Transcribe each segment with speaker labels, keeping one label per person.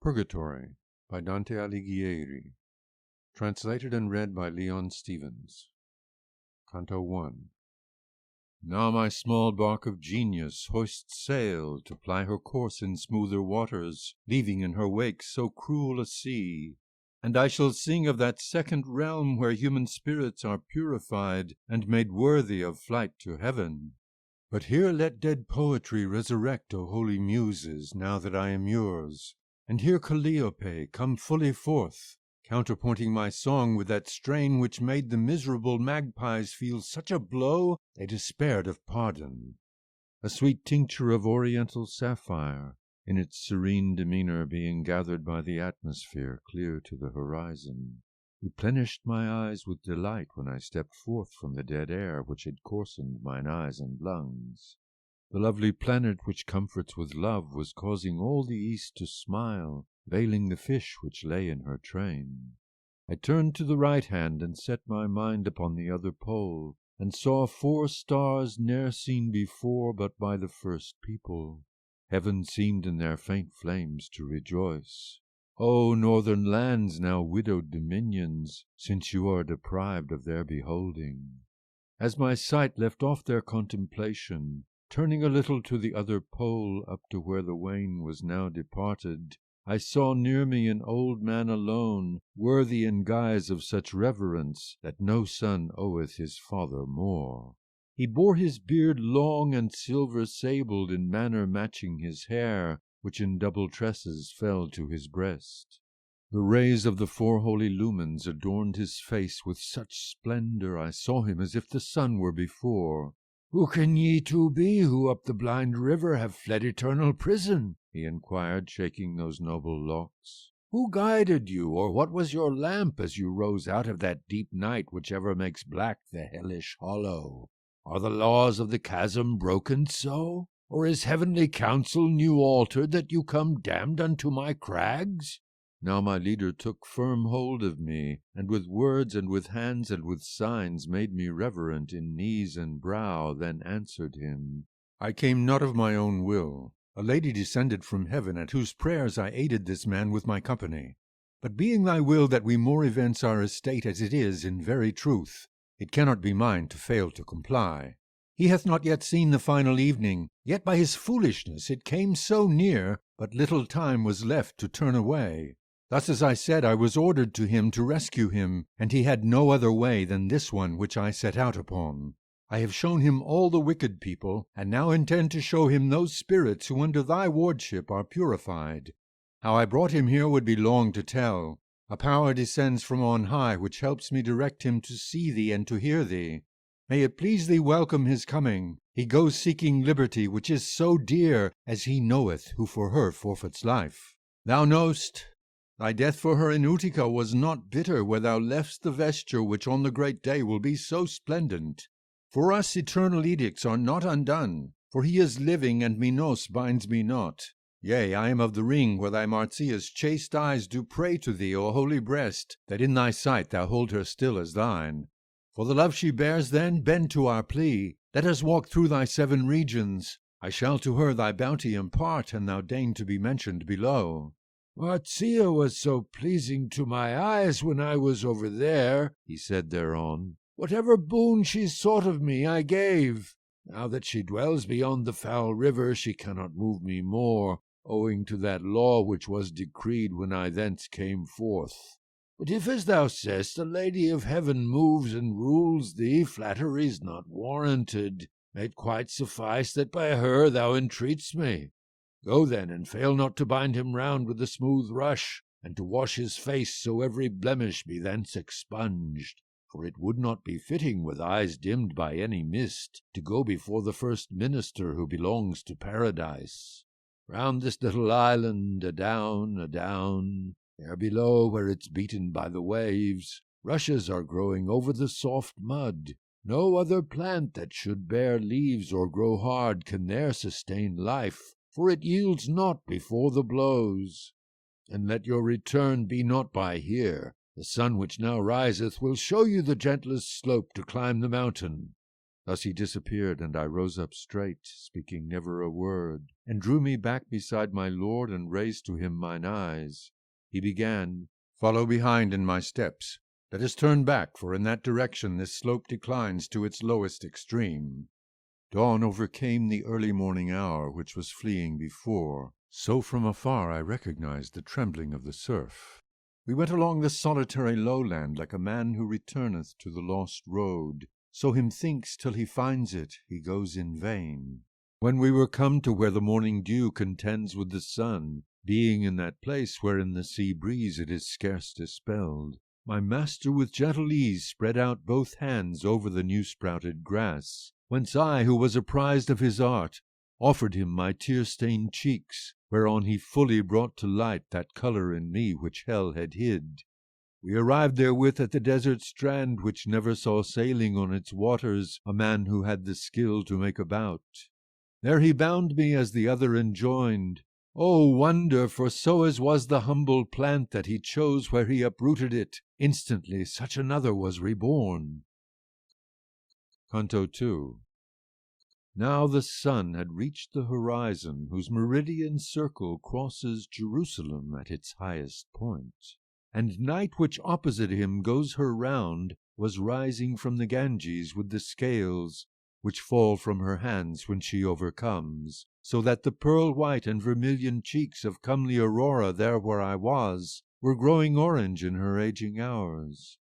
Speaker 1: Purgatory by Dante Alighieri. Translated and read by Leon Stevens. Canto 1. Now my small bark of genius hoists sail to ply her course in smoother waters, leaving in her wake so cruel a sea. And I shall sing of that second realm where human spirits are purified and made worthy of flight to heaven. But here let dead poetry resurrect, O holy muses, now that I am yours. And here Calliope come fully forth, counterpointing my song with that strain which made the miserable magpies feel such a blow they despaired of pardon. A sweet tincture of oriental sapphire, in its serene demeanor being gathered by the atmosphere clear to the horizon, replenished my eyes with delight when I stepped forth from the dead air which had coarsened mine eyes and lungs. The lovely planet which comforts with love was causing all the east to smile, veiling the fish which lay in her train. I turned to the right hand and set my mind upon the other pole, and saw 4 stars ne'er seen before but by the first people. Heaven seemed in their faint flames to rejoice. O northern lands, now widowed dominions, since you are deprived of their beholding! As my sight left off their contemplation, turning a little to the other pole, up to where the wain was now departed, I saw near me an old man alone, worthy in guise of such reverence that no son oweth his father more. He bore his beard long and silver-sabled, in manner matching his hair, which in double tresses fell to his breast. The rays of the 4 holy lumens adorned his face with such splendor I saw him as if the sun were before. "Who can ye two be who up the blind river have fled eternal prison?" he inquired, shaking those noble locks. "Who guided you, or what was your lamp as you rose out of that deep night which ever makes black the hellish hollow? Are the laws of the chasm broken so? Or is heavenly counsel new altered, that you come damned unto my crags?" Now my leader took firm hold of me, and with words and with hands and with signs made me reverent in knees and brow, then answered him, "I came not of my own will. A lady descended from heaven, at whose prayers I aided this man with my company. But being thy will that we more events our estate as it is in very truth, it cannot be mine to fail to comply. He hath not yet seen the final evening, yet by his foolishness it came so near, but little time was left to turn away. Thus, as I said, I was ordered to him to rescue him, and he had no other way than this one which I set out upon. I have shown him all the wicked people, and now intend to show him those spirits who under thy wardship are purified. How I brought him here would be long to tell. A power descends from on high, which helps me direct him to see thee and to hear thee. May it please thee welcome his coming. He goes seeking liberty, which is so dear, as he knoweth who for her forfeits life. Thou know'st, thy death for her in Utica was not bitter, where thou left'st the vesture which on the great day will be so splendent. For us eternal edicts are not undone, for he is living, and Minos binds me not. Yea, I am of the ring where thy Marcia's chaste eyes do pray to thee, O holy breast, that in thy sight thou hold her still as thine. For the love she bears, then, bend to our plea. Let us walk through thy 7 regions. I shall to her thy bounty impart, and thou deign to be mentioned below." "Marcia was so pleasing to my eyes when I was over there," he said thereon. "Whatever boon she sought of me I gave. Now that she dwells beyond the foul river, she cannot move me more, owing to that law which was decreed when I thence came forth. But if, as thou sayest, the Lady of Heaven moves and rules thee, flattery's not warranted. May it quite suffice that by her thou entreat'st me. Go then, and fail not to bind him round with a smooth rush, and to wash his face so every blemish be thence expunged. For it would not be fitting, with eyes dimmed by any mist, to go before the first minister who belongs to paradise. Round this little island, adown, there below where it's beaten by the waves, rushes are growing over the soft mud. No other plant that should bear leaves or grow hard can there sustain life, for it yields not before the blows. And let your return be not by here. The sun which now riseth will show you the gentlest slope to climb the mountain. Thus he disappeared, and I rose up straight, speaking never a word, and drew me back beside my lord, and raised to him mine eyes. He began, "Follow behind in my steps. Let us turn back, for in that direction this slope declines to its lowest extreme." Dawn overcame the early morning hour which was fleeing before, so from afar I recognized the trembling of the surf. We went along the solitary lowland like a man who returneth to the lost road. So him thinks till he finds it, he goes in vain. When we were come to where the morning dew contends with the sun, being in that place where in the sea breeze it is scarce dispelled, my master with gentle ease spread out both hands over the new-sprouted grass, whence I, who was apprised of his art, offered him my tear-stained cheeks, whereon he fully brought to light that colour in me which hell had hid. We arrived therewith at the desert strand, which never saw sailing on its waters a man who had the skill to make about. There he bound me as the other enjoined. O wonder, for so as was the humble plant that he chose where he uprooted it, instantly such another was reborn. Canto II. Now the sun had reached the horizon, whose meridian circle crosses Jerusalem at its highest point. And night, which opposite him goes her round, was rising from the Ganges with the scales, which fall from her hands when she overcomes, so that the pearl-white and vermilion cheeks of comely Aurora there where I was were growing orange in her aging hours.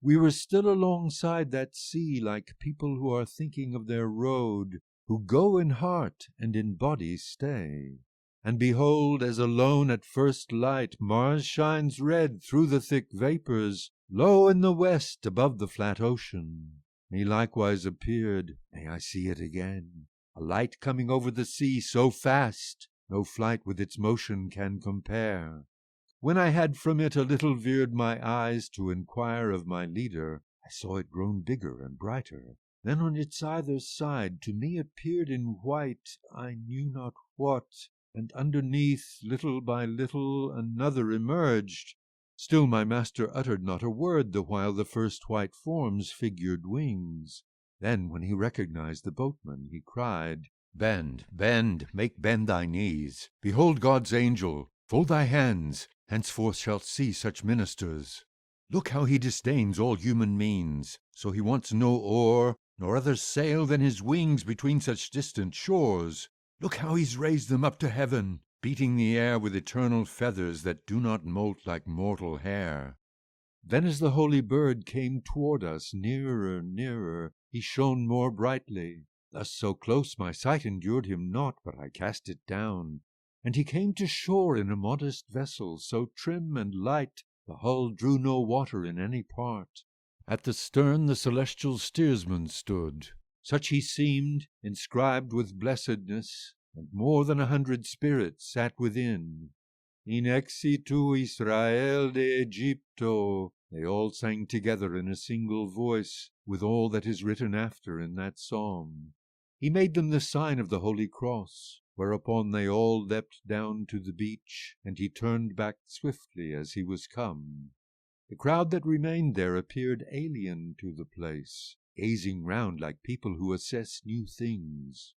Speaker 1: We were still alongside that sea like people who are thinking of their road, who go in heart and in body stay. And behold, as alone at first light Mars shines red through the thick vapours, low in the west above the flat ocean, me likewise appeared, may I see it again, a light coming over the sea so fast, no flight with its motion can compare. When I had from it a little veered my eyes to enquire of my leader, I saw it grown bigger and brighter. Then on its either side to me appeared in white, I knew not what, and underneath, little by little, another emerged. Still my master uttered not a word, the while the first white forms figured wings. Then, when he recognized the boatman, he cried, "Bend, bend, make bend thy knees. Behold God's angel. Fold thy hands, henceforth shalt see such ministers. Look how he disdains all human means. So he wants no oar, nor other sail than his wings between such distant shores. Look how he's raised them up to heaven, beating the air with eternal feathers that do not moult like mortal hair." Then as the holy bird came toward us, nearer, nearer, he shone more brightly. Thus so close my sight endured him not, but I cast it down. And he came to shore in a modest vessel, so trim and light, the hull drew no water in any part. At the stern the celestial steersman stood. Such he seemed, inscribed with blessedness, and more than 100 spirits sat within. In exitu Israel de Egypto, they all sang together in a single voice, with all that is written after in that psalm. He made them the sign of the Holy Cross, whereupon they all leapt down to the beach, and he turned back swiftly as he was come. The crowd that remained there appeared alien to the place, gazing round like people who assess new things.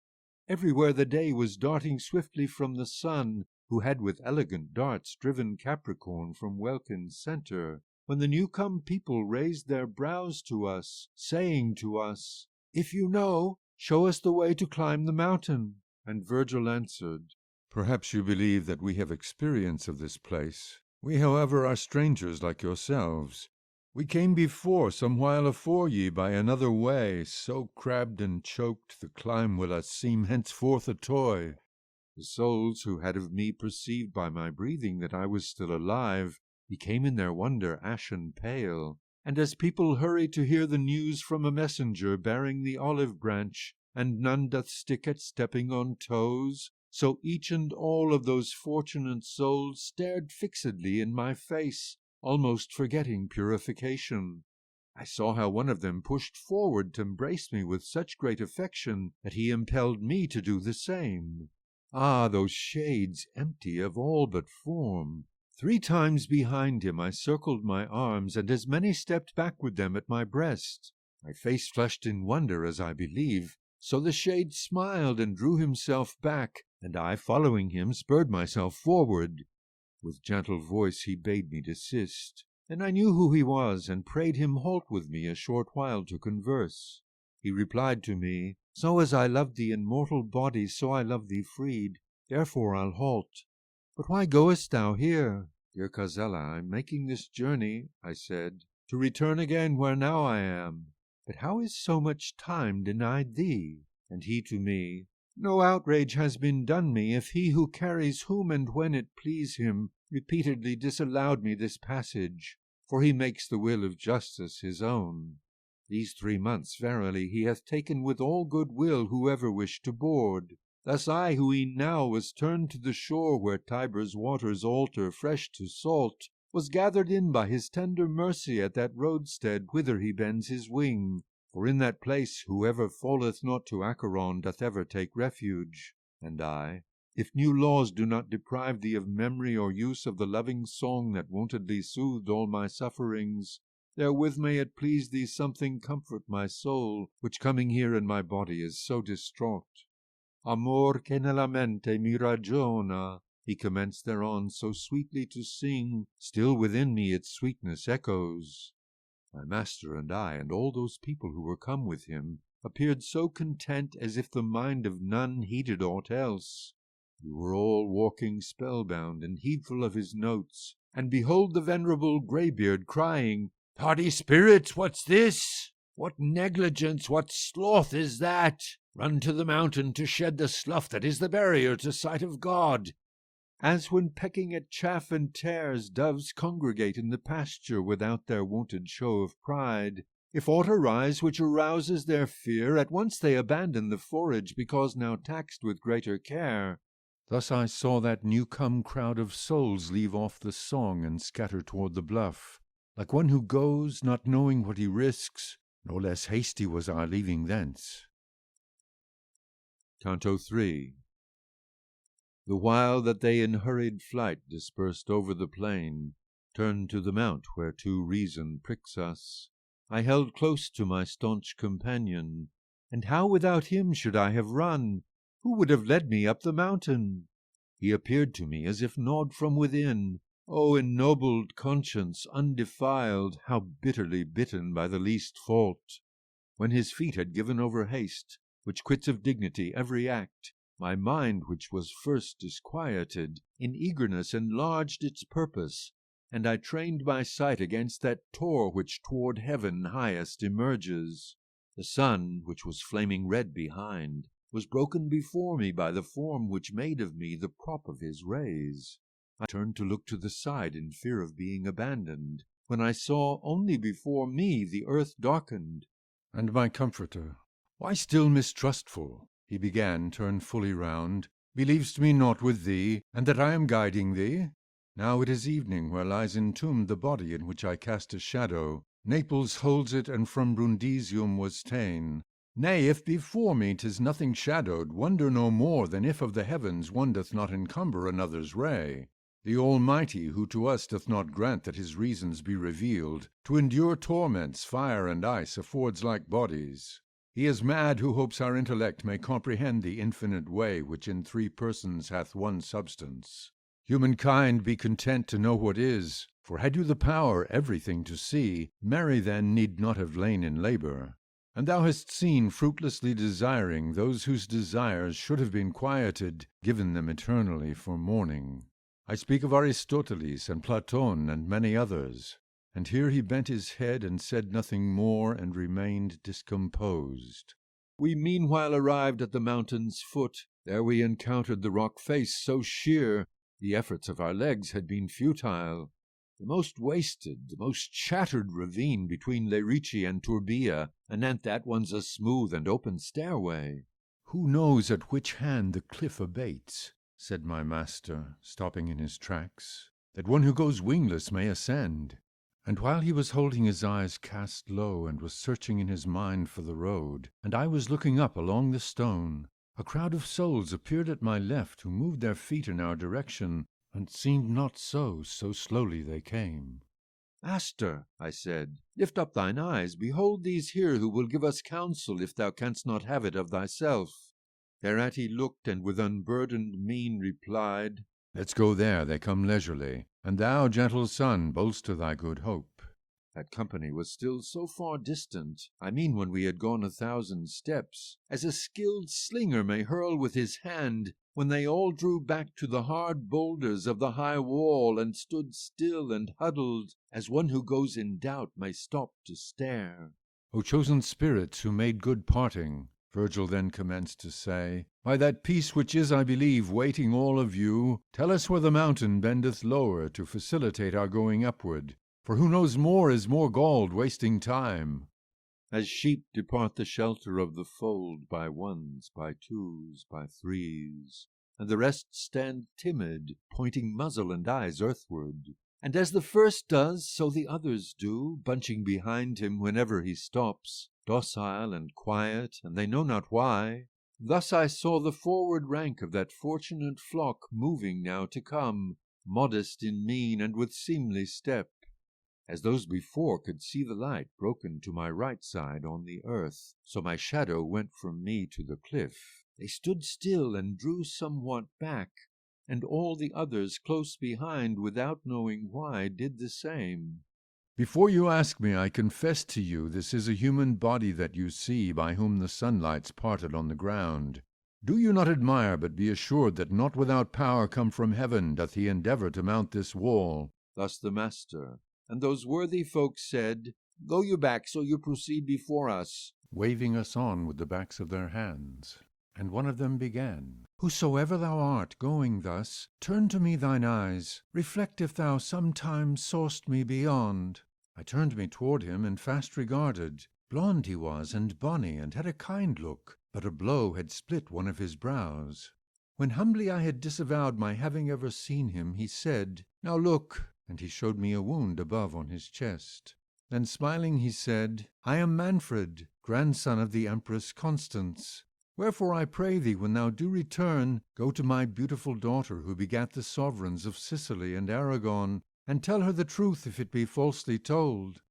Speaker 1: Everywhere the day was darting swiftly from the sun, who had with elegant darts driven Capricorn from Welkin's centre, when the new-come people raised their brows to us, saying to us, "If you know, show us the way to climb the mountain." And Virgil answered, "Perhaps you believe that we have experience of this place. We, however, are strangers like yourselves. We came before, some while afore ye, by another way, so crabbed and choked the climb will us seem henceforth a toy." The souls who had of me perceived by my breathing that I was still alive, became in their wonder ashen pale, and as people hurry to hear the news from a messenger bearing the olive branch, and none doth stick at stepping on toes, so each and all of those fortunate souls stared fixedly in my face, almost forgetting purification. I saw how one of them pushed forward to embrace me with such great affection that he impelled me to do the same. Ah, those shades empty of all but form! 3 times behind him I circled my arms, and as many stepped back with them at my breast. My face flushed in wonder, as I believe. So the shade smiled and drew himself back, and I, following him, spurred myself forward. With gentle voice he bade me desist, and I knew who he was, and prayed him halt with me a short while to converse. He replied to me, So as I love thee in mortal body, so I love thee freed, therefore I'll halt. But why goest thou here? Dear Cosella, I'm making this journey, I said, to return again where now I am. But how is so much time denied thee? And he to me, No outrage has been done me, if he who carries whom and when it please him repeatedly disallowed me this passage, for he makes the will of justice his own. These 3 months, verily, he hath taken with all good will whoever wished to board. Thus I, who e'en now was turned to the shore where Tiber's waters alter fresh to salt, was gathered in by his tender mercy at that roadstead whither he bends his wing. For in that place whoever falleth not to Acheron doth ever take refuge. And I, if new laws do not deprive thee of memory or use of the loving song that wontedly soothed all my sufferings, therewith may it please thee something comfort my soul, which coming here in my body is so distraught. Amor che nella mente mi ragiona, he commenced thereon so sweetly to sing, still within me its sweetness echoes. My master and I, and all those people who were come with him, appeared so content as if the mind of none heeded aught else. We were all walking spellbound and heedful of his notes, and behold the venerable greybeard crying, Tardy spirits, what's this? What negligence, what sloth is that? Run to the mountain to shed the slough that is the barrier to sight of God. As when pecking at chaff and tares doves congregate in the pasture without their wonted show of pride, if aught arise which arouses their fear, at once they abandon the forage because now taxed with greater care. Thus I saw that new-come crowd of souls leave off the song and scatter toward the bluff, like one who goes, not knowing what he risks. No less hasty was our leaving thence. Canto 3. The while that they in hurried flight dispersed over the plain, turned to the mount whereto reason pricks us, I held close to my staunch companion, and how without him should I have run? Who would have led me up the mountain? He appeared to me as if gnawed from within. O ennobled conscience, undefiled, how bitterly bitten by the least fault! When his feet had given over haste, which quits of dignity every act, my mind, which was first disquieted, in eagerness enlarged its purpose, and I trained my sight against that tor which toward heaven highest emerges. The sun, which was flaming red behind, was broken before me by the form which made of me the prop of his rays. I turned to look to the side in fear of being abandoned, when I saw only before me the earth darkened. And my comforter, why still mistrustful? He began, turned fully round. Believ'st me not with thee, and that I am guiding thee? Now it is evening, where lies entombed the body in which I cast a shadow. Naples holds it, and from Brundisium was ta'en. Nay, if before me 'tis nothing shadowed, wonder no more than if of the heavens one doth not encumber another's ray. The Almighty, who to us doth not grant that his reasons be revealed, to endure torments, fire and ice, affords like bodies. He is mad who hopes our intellect may comprehend the infinite way which in 3 persons hath one substance. Humankind, be content to know what is, for had you the power everything to see, Mary then need not have lain in labour. And thou hast seen, fruitlessly desiring, those whose desires should have been quieted, given them eternally for mourning. I speak of Aristoteles and Platon and many others. And here he bent his head and said nothing more, and remained discomposed. We meanwhile arrived at the mountain's foot. There we encountered the rock face so sheer, the efforts of our legs had been futile. The most wasted, the most shattered ravine between Lerici and Turbia, anent that one's a smooth and open stairway. Who knows at which hand the cliff abates? Said my master, stopping in his tracks, that one who goes wingless may ascend. And while he was holding his eyes cast low, and was searching in his mind for the road, and I was looking up along the stone, a crowd of souls appeared at my left, who moved their feet in our direction, and seemed not so slowly they came. Master, I said, lift up thine eyes, behold these here who will give us counsel, if thou canst not have it of thyself. Thereat he looked, and with unburdened mien replied, Let's go there, they come leisurely, and thou, gentle son, bolster thy good hope. That company was still so far distant, I mean when we had gone 1,000 steps, as a skilled slinger may hurl with his hand, when they all drew back to the hard boulders of the high wall, and stood still and huddled, as one who goes in doubt may stop to stare. O chosen spirits, who made good parting, Virgil then commenced to say, by that peace which is, I believe, waiting all of you, tell us where the mountain bendeth lower to facilitate our going upward. For who knows more is more galled, wasting time. As sheep depart the shelter of the fold, by ones, by twos, by threes, and the rest stand timid, pointing muzzle and eyes earthward. And as the first does, so the others do, bunching behind him whenever he stops, docile and quiet, and they know not why. Thus I saw the forward rank of that fortunate flock moving now to come, modest in mien and with seemly step. As those before could see the light broken to my right side on the earth, so my shadow went from me to the cliff. They stood still and drew somewhat back, and all the others close behind, without knowing why, did the same. Before you ask me, I confess to you this is a human body that you see, by whom the sunlight's parted on the ground. Do you not admire, but be assured that not without power come from heaven doth he endeavour to mount this wall. Thus the master. And those worthy folks said, Go you back, so you proceed before us, waving us on with the backs of their hands. And one of them began, Whosoever thou art, going thus, turn to me thine eyes, reflect if thou sometimes saw'st me beyond. I turned me toward him, and fast regarded. Blond he was, and bonny, and had a kind look, but a blow had split one of his brows. When humbly I had disavowed my having ever seen him, he said, Now look, and he showed me a wound above on his chest. Then smiling he said, I am Manfred, grandson of the Empress Constance. Wherefore I pray thee, when thou do return, go to my beautiful daughter, who begat the sovereigns of Sicily and Aragon, and tell her the truth if it be falsely told.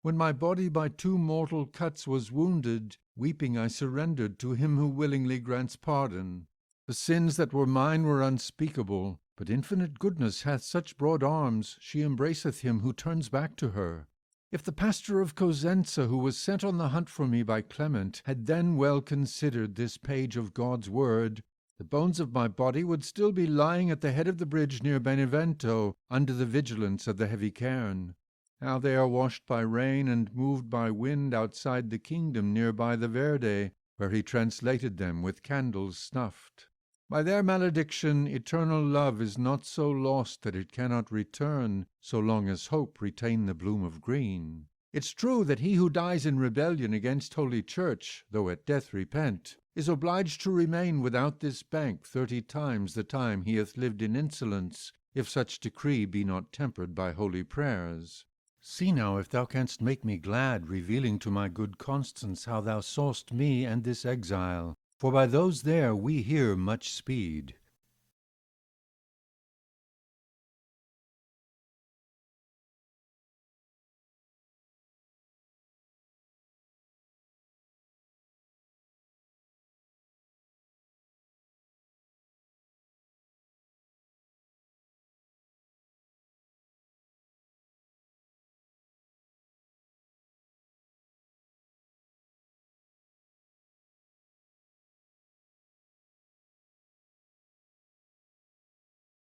Speaker 1: When my body by 2 mortal cuts was wounded, weeping I surrendered to him who willingly grants pardon. The sins that were mine were unspeakable, but infinite goodness hath such broad arms, she embraceth him who turns back to her. If the pastor of Cosenza, who was sent on the hunt for me by Clement, had then well considered this page of God's word, the bones of my body would still be lying at the head of the bridge near Benevento, under the vigilance of the heavy cairn. Now they are washed by rain and moved by wind outside the kingdom near by the Verde, where he translated them with candles snuffed. By their malediction, eternal love is not so lost that it cannot return, so long as hope retain the bloom of green. It's true that he who dies in rebellion against Holy Church, though at death repent, is obliged to remain without this bank 30 times the time he hath lived in insolence, if such decree be not tempered by holy prayers. See now if thou canst make me glad, revealing to my good Constance how thou saw'st me and this exile. For by those there we here much speed.